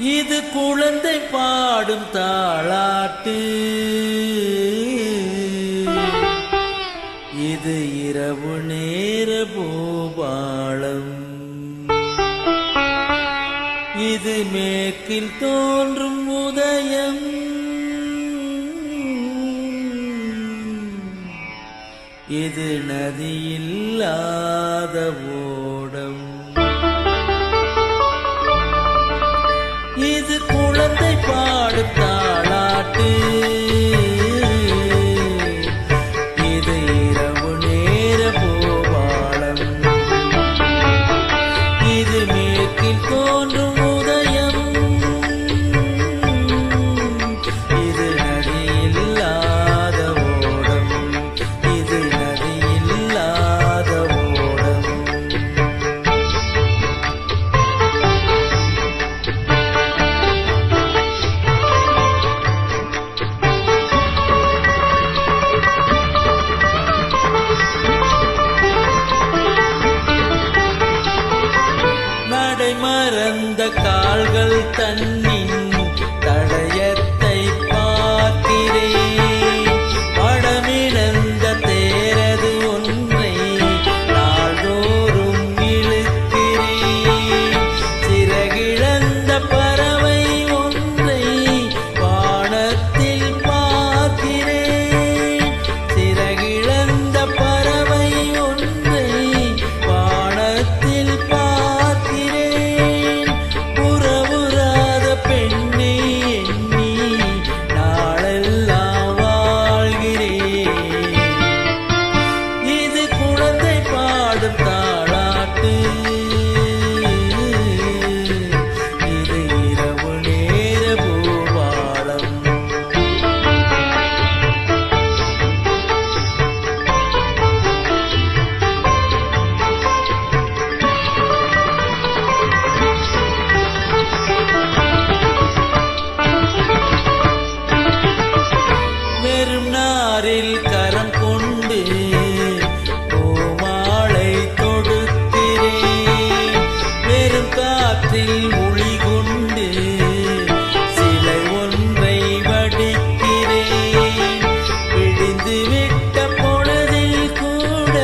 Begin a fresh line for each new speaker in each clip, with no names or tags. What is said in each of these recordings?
இது குழந்தை பாடும் தாளாட்டு, இது இரவு நேர பூபாளம், இது மேற்கில் தோன்றும் உதயம், இது நதியில்லாத ஓடம். இது குழந்தை பாடும் தாளாட்டு, இது இரவு நேர பூபாளம், இது மேற்கில் தோன்றும் உதயம், இது நதியில்லாத ஓடம், இது நதியில்லாத ஓடம். மறந்த கால்கள் தன்னின் தடயத்தை பார்க்கிறேன், படமிழந்த தேரது ஒன்றை நாள்தோறும் இழுக்கிறேன், சிறகிழந்த பறவை ஒன்றை வானத்தில் பார்க்கிறேன், சிறகிழந்த பறவை ஒன்றை வானத்தில் கரம் கொண்டு பூமாலை தொடுக்கிறேன், வெறும் காற்றில் ஒளி கொண்டு சிலை ஒன்றை வடிக்கிறேன், விடிந்து விட்ட பொழுதில் கூட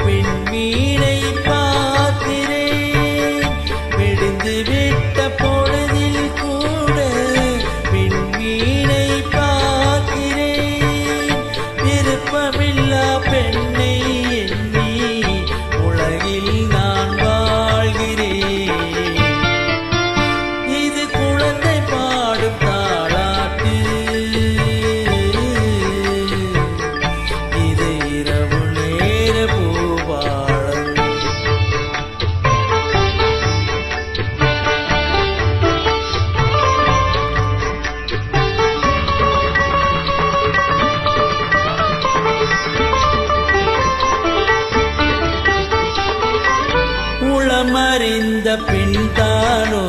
விண்மீனை பார்க்கிறேன், விடிந்து விட்ட பொழுதில் கூட விண்மீனை விருப்பமில்லா பெண்ணை எண்ணி உலகில் நான் வாழ்கிறேன். இது குழந்தை பாடும் தாளாட்டு, இது இரவு நேர பூபாளம். உளமறிந்த பின்தானோ